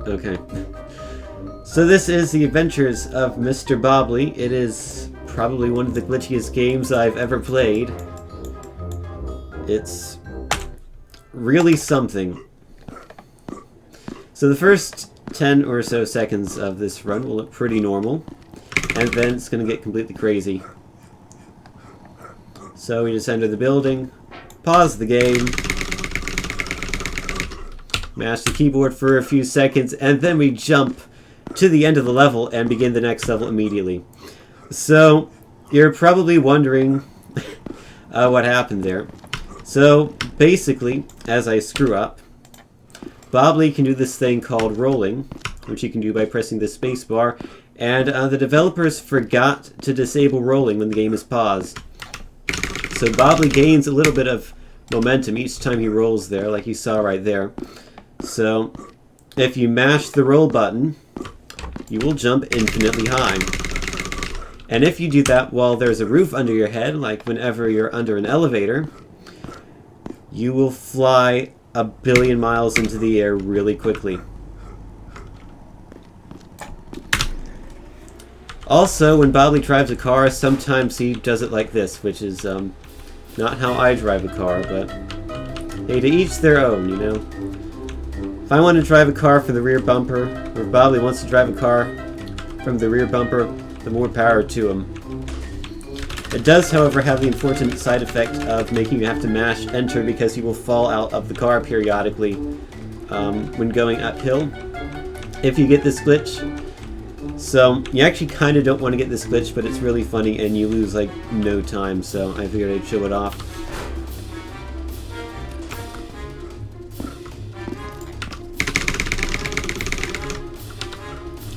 Okay. So this is The Adventures of Mr. Bobley. It is probably one of the glitchiest games I've ever played. It's really something. So the first 10 or so seconds of this run will look pretty normal, and then it's going to get completely crazy. So we just enter the building, pause the game, mash the keyboard for a few seconds, and then we jump to the end of the level and begin the next level immediately. So you're probably wondering what happened there. So basically, as I screw up, Bobley can do this thing called rolling, which he can do by pressing the space bar, and the developers forgot to disable rolling when the game is paused. So Bobley gains a little bit of momentum each time he rolls there, like you saw right there. So if you mash the roll button, you will jump infinitely high. And if you do that while there's a roof under your head, like whenever you're under an elevator, you will fly 1 billion miles into the air really quickly. Also, when Bobley drives a car, sometimes he does it like this, which is not how I drive a car, but hey, to each their own, you know? If I want to drive a car for the rear bumper, or if Bobley wants to drive a car from the rear bumper, the more power to him. It does, however, have the unfortunate side effect of making you have to mash enter because he will fall out of the car periodically when going uphill if you get this glitch. So you actually kind of don't want to get this glitch, but it's really funny and you lose like no time, so I figured I'd show it off.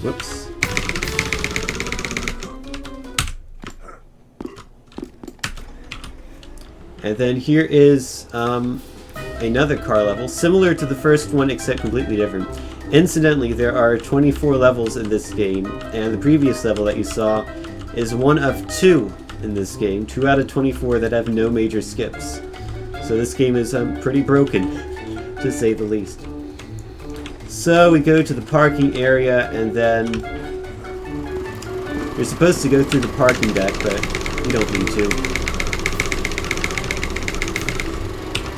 Whoops. And then here is another car level, similar to the first one except completely different. Incidentally, there are 24 levels in this game, and the previous level that you saw is one of 2 in this game, 2 out of 24 that have no major skips. So this game is pretty broken, to say the least. So we go to the parking area, and then you're supposed to go through the parking deck, but you don't need to.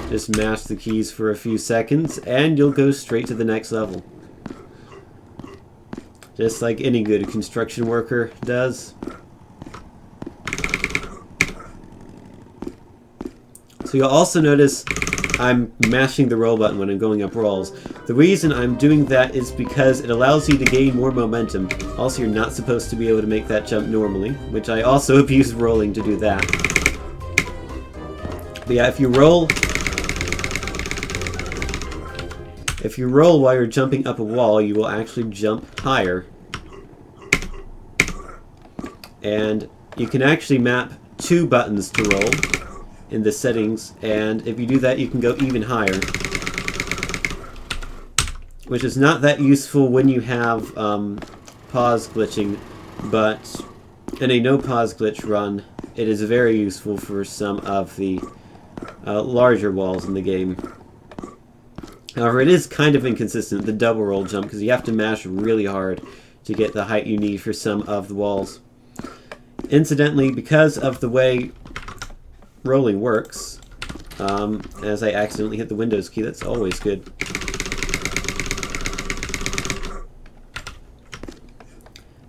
Just mash the keys for a few seconds, and you'll go straight to the next level. Just like any good construction worker does. So you'll also notice I'm mashing the roll button when I'm going up rolls. The reason I'm doing that is because it allows you to gain more momentum. Also, you're not supposed to be able to make that jump normally, which I also abuse rolling to do that. But yeah, if you roll while you're jumping up a wall, you will actually jump higher. And you can actually map 2 buttons to roll in the settings, and if you do that, you can go even higher. Which is not that useful when you have pause glitching, but in a no pause glitch run, it is very useful for some of the larger walls in the game. However, it is kind of inconsistent, the double roll jump, because you have to mash really hard to get the height you need for some of the walls. Incidentally, because of the way rolling works, as I accidentally hit the Windows key, that's always good.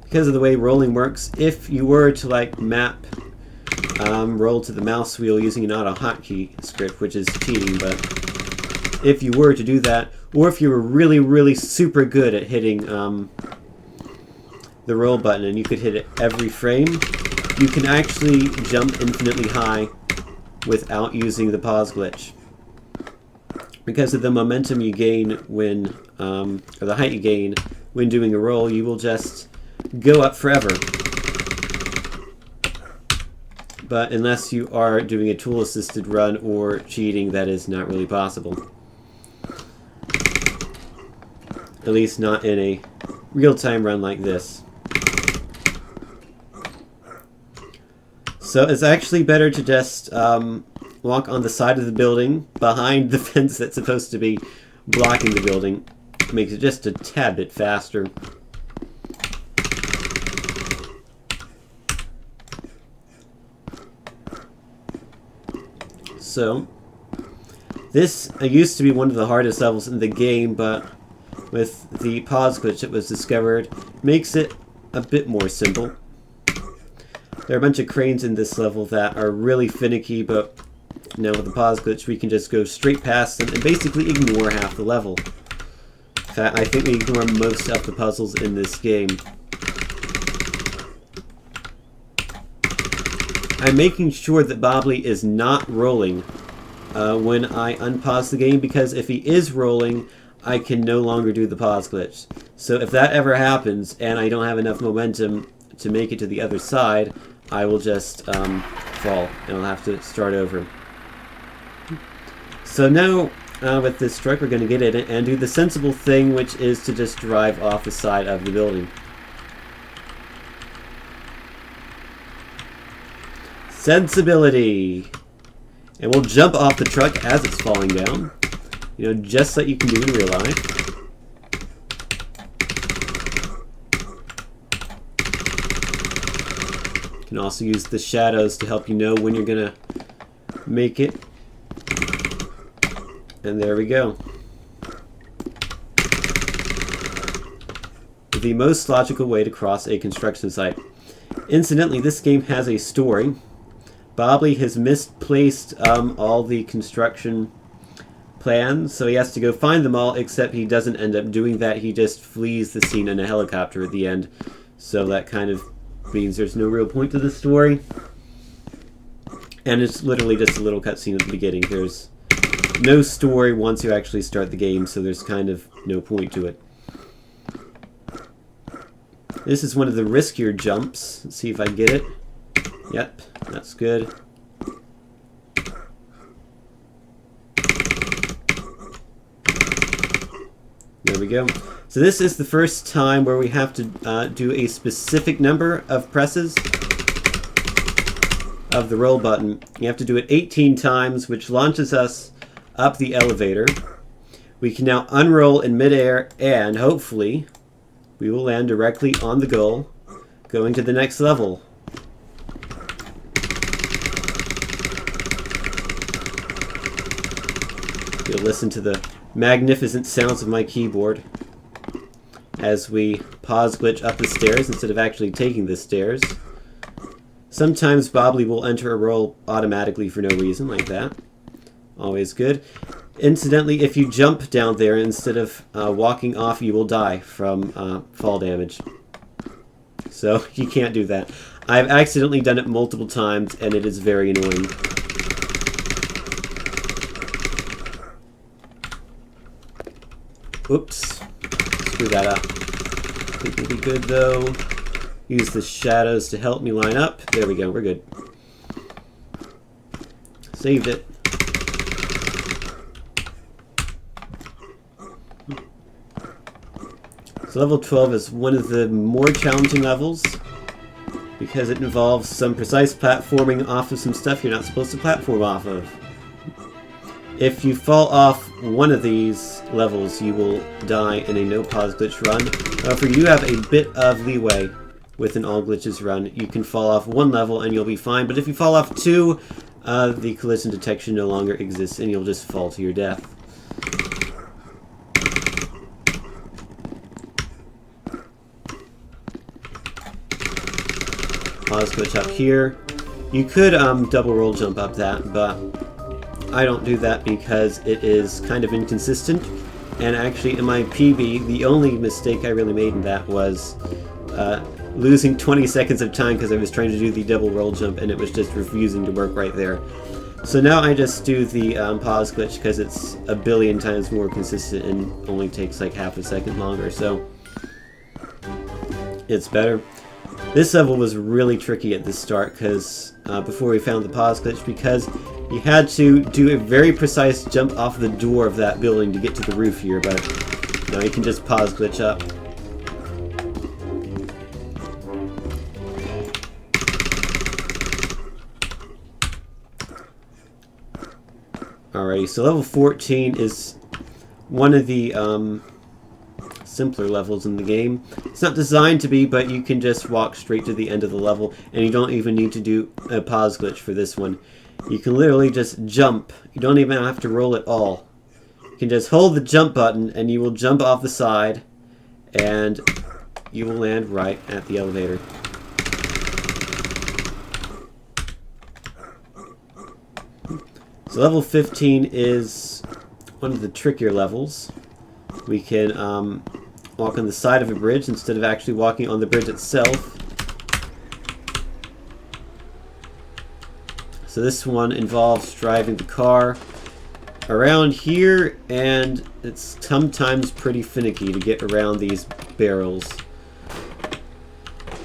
Because of the way rolling works, if you were to like map roll to the mouse wheel using an auto hotkey script, which is cheating, but if you were to do that, or if you were really, really super good at hitting the roll button and you could hit it every frame, you can actually jump infinitely high without using the pause glitch. Because of the momentum you gain when, or the height you gain when doing a roll, you will just go up forever. But unless you are doing a tool-assisted run or cheating, that is not really possible. At least not in a real-time run like this. So it's actually better to just walk on the side of the building behind the fence that's supposed to be blocking the building makes it just a tad bit faster. So, this used to be one of the hardest levels in the game, but with the pause glitch that was discovered, makes it a bit more simple. There are a bunch of cranes in this level that are really finicky, but now with the pause glitch we can just go straight past them and basically ignore half the level. In fact, I think we ignore most of the puzzles in this game. I'm making sure that Bobley is not rolling when I unpause the game, because if he is rolling, I can no longer do the pause glitch. So if that ever happens and I don't have enough momentum to make it to the other side, I will just fall and I'll have to start over. So now with this truck we're going to get in it and do the sensible thing, which is to just drive off the side of the building. Sensibility. And we'll jump off the truck as it's falling down. You know, just like you can do in real life. You can also use the shadows to help you know when you're gonna make it. And there we go. The most logical way to cross a construction site. Incidentally, this game has a story. Bobley has misplaced all the construction plans, so he has to go find them all, except he doesn't end up doing that. He just flees the scene in a helicopter at the end. So that kind of means there's no real point to the story. And it's literally just a little cutscene at the beginning. There's no story once you actually start the game, so there's kind of no point to it. This is one of the riskier jumps. Let's see if I can get it. Yep, that's good. There we go. So this is the first time where we have to do a specific number of presses of the roll button. You have to do it 18 times, which launches us up the elevator. We can now unroll in midair, and hopefully we will land directly on the goal, going to the next level. You'll listen to the magnificent sounds of my keyboard as we pause glitch up the stairs instead of actually taking the stairs. Sometimes Bobley will enter a roll automatically for no reason, like that. Always good. Incidentally, if you jump down there instead of walking off, you will die from fall damage. So you can't do that. I've accidentally done it multiple times, and it is very annoying. Oops. Screw that up. I think we'll be good, though. Use the shadows to help me line up. There we go. We're good. Saved it. So level 12 is one of the more challenging levels because it involves some precise platforming off of some stuff you're not supposed to platform off of. If you fall off one of these levels, you will die in a no pause glitch run. However, you have a bit of leeway with an all glitches run. You can fall off one level and you'll be fine, but if you fall off two, the collision detection no longer exists and you'll just fall to your death. Pause glitch up here. You could double roll jump up that, but I don't do that because it is kind of inconsistent. And actually in my PB, the only mistake I really made in that was losing 20 seconds of time because I was trying to do the double roll jump and it was just refusing to work right there. So now I just do the pause glitch because it's a billion times more consistent and only takes like half a second longer, so it's better. This level was really tricky at the start because before we found the pause glitch, because you had to do a very precise jump off the door of that building to get to the roof here, but now you can just pause glitch up. Alrighty, so level 14 is one of the simpler levels in the game. It's not designed to be, but you can just walk straight to the end of the level, and you don't even need to do a pause glitch for this one. You can literally just jump. You don't even have to roll at all. You can just hold the jump button, and you will jump off the side, and you will land right at the elevator. So level 15 is one of the trickier levels. We can walk on the side of a bridge instead of actually walking on the bridge itself. So this one involves driving the car around here, and it's sometimes pretty finicky to get around these barrels.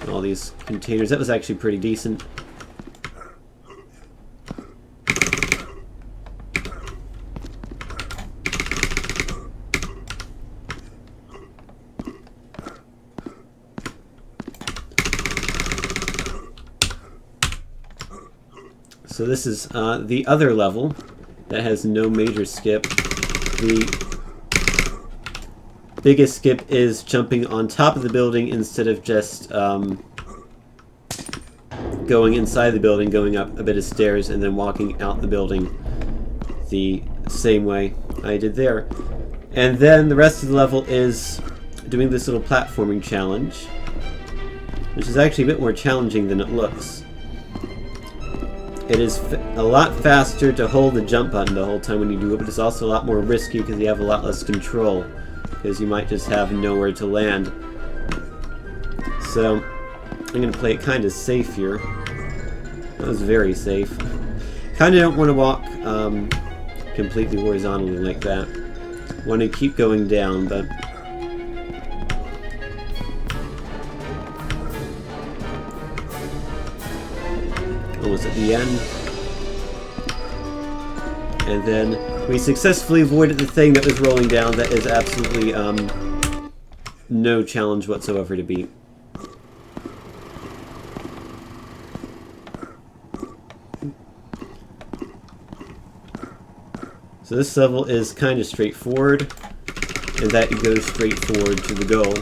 All these containers. That was actually pretty decent. So this is the other level that has no major skip. The biggest skip is jumping on top of the building instead of just going inside the building, going up a bit of stairs, and then walking out the building the same way I did there. And then the rest of the level is doing this little platforming challenge, which is actually a bit more challenging than it looks. It is a lot faster to hold the jump button the whole time when you do it, but it's also a lot more risky because you have a lot less control, because you might just have nowhere to land. So I'm going to play it kind of safe here. That was very safe. Kind of don't want to walk completely horizontally like that. Want to keep going down, but almost at the end. And then we successfully avoided the thing that was rolling down. That is absolutely no challenge whatsoever to beat. So this level is kind of straightforward, in that you go straight forward to the goal.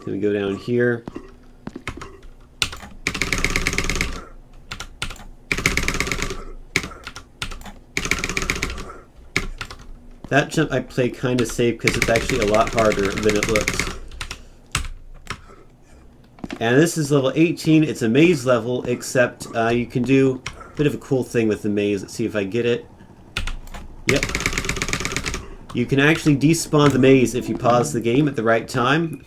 Then we go down here. That jump I play kind of safe because it's actually a lot harder than it looks. And this is level 18. It's a maze level, except you can do a bit of a cool thing with the maze. Let's see if I get it. Yep. You can actually despawn the maze if you pause the game at the right time.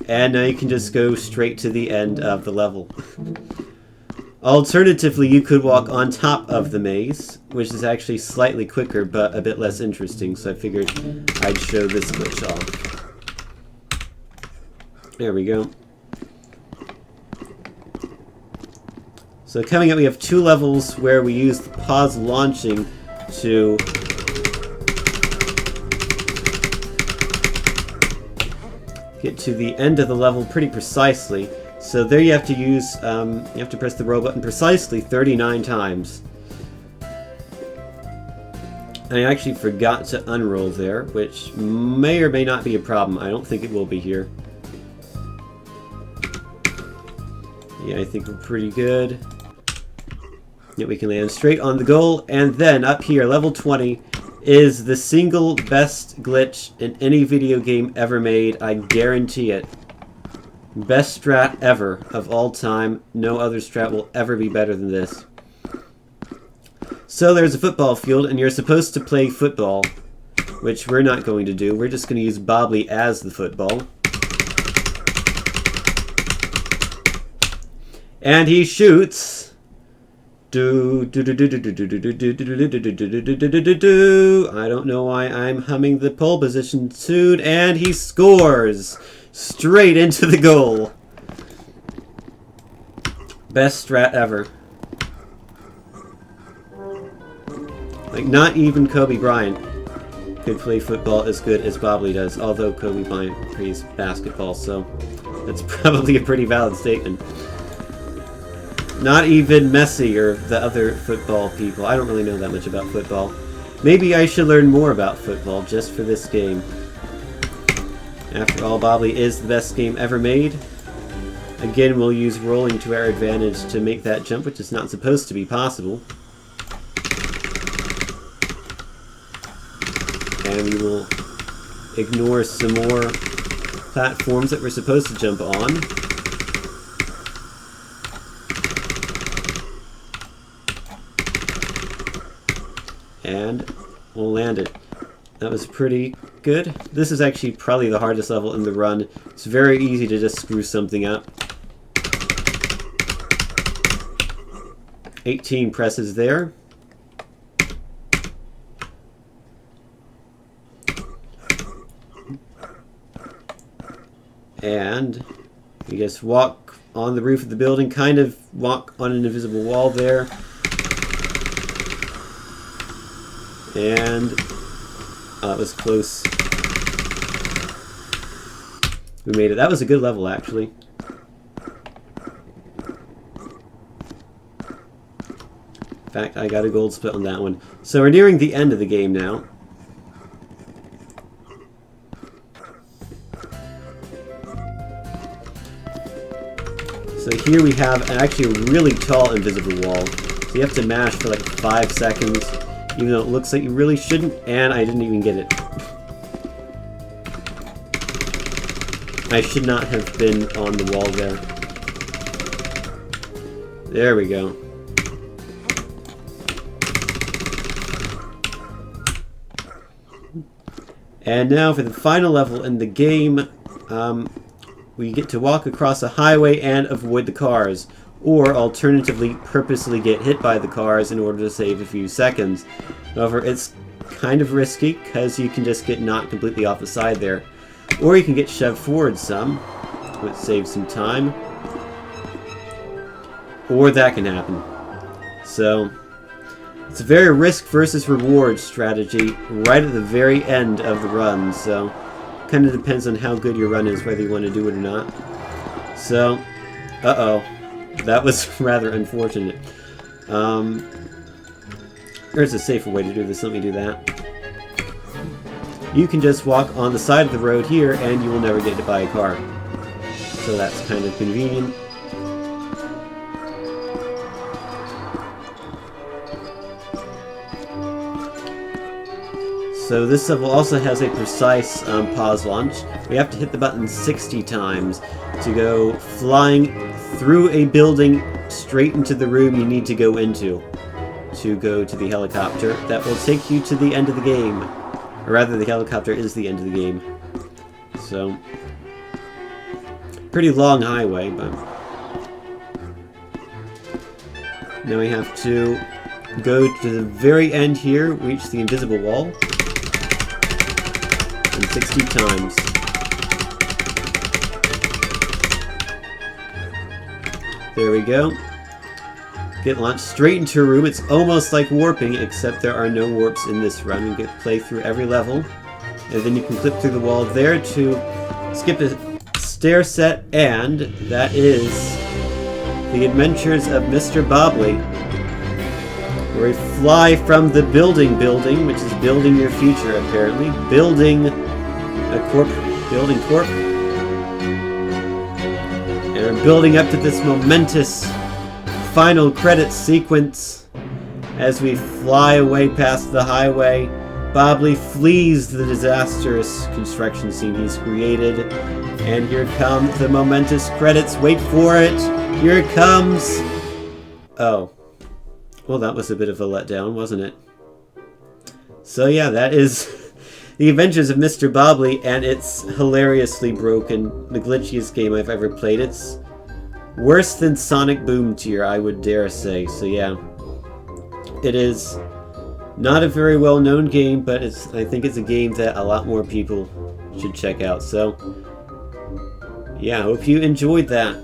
And now you can just go straight to the end of the level. Alternatively, you could walk on top of the maze, which is actually slightly quicker, but a bit less interesting, so I figured I'd show this glitch off. There we go. So coming up, we have 2 levels where we use the pause launching to get to the end of the level pretty precisely. So there you have to use, you have to press the roll button precisely 39 times. And I actually forgot to unroll there, which may or may not be a problem. I don't think it will be here. Yeah, I think we're pretty good. Yeah, we can land straight on the goal, and then up here, level 20, is the single best glitch in any video game ever made. I guarantee it. Best strat ever of all time. No other strat will ever be better than this. So there's a football field, and you're supposed to play football, which we're not going to do. We're just going to use Bobley as the football. And he shoots. I don't know why I'm humming the pole position tune, and he scores straight into the goal. Best strat ever. Like, not even Kobe Bryant could play football as good as Bobley does, although Kobe Bryant plays basketball, so that's probably a pretty valid statement. Not even Messi or the other football people. I don't really know that much about football. Maybe I should learn more about football just for this game. After all, Bobley is the best game ever made. Again, we'll use rolling to our advantage to make that jump, which is not supposed to be possible. And we will ignore some more platforms that we're supposed to jump on. And we'll land it. That was pretty good. This is actually probably the hardest level in the run. It's very easy to just screw something up. 18 presses there. And we just walk on the roof of the building, kind of walk on an invisible wall there. And that was close. We made it. That was a good level, actually. In fact, I got a gold split on that one. So we're nearing the end of the game now. So here we have actually a really tall invisible wall. So you have to mash for like 5 seconds. Even though it looks like you really shouldn't, and I didn't even get it. I should not have been on the wall there. There we go. And now for the final level in the game, we get to walk across a highway and avoid the cars. Or alternatively, purposely get hit by the cars in order to save a few seconds. However, it's kind of risky, because you can just get knocked completely off the side there. Or you can get shoved forward some, which saves some time. Or that can happen. So, it's a very risk versus reward strategy right at the very end of the run. So, kind of depends on how good your run is, whether you want to do it or not. So, uh-oh. That was rather unfortunate. There's a safer way to do this. Let me do that. You can just walk on the side of the road here, and you will never get hit by a car. So that's kind of convenient. So this level also has a precise pause launch. We have to hit the button 60 times to go flying through a building straight into the room you need to go into to go to the helicopter. That will take you to the end of the game. Or rather, the helicopter is the end of the game. So, pretty long highway, but now we have to go to the very end here, reach the invisible wall, and 60 times. There we go. Get launched straight into a room. It's almost like warping, except there are no warps in this run. You get to play through every level, and then you can clip through the wall there to skip a stair set, and that is The Adventures of Mr. Bobley, where we fly from the building, which is building your future apparently, building corp, and we're building up to this momentous final credits sequence as we fly away past the highway. Bobley flees the disastrous construction scene he's created, and here come the momentous credits. Wait for it! Here it comes! Oh. Well, that was a bit of a letdown, wasn't it? So yeah, that is The Adventures of Mr. Bobley, and it's hilariously broken. The glitchiest game I've ever played. It's worse than Sonic Boom tier, I would dare say. So yeah, it is not a very well-known game, but I think it's a game that a lot more people should check out. So yeah, I hope you enjoyed that.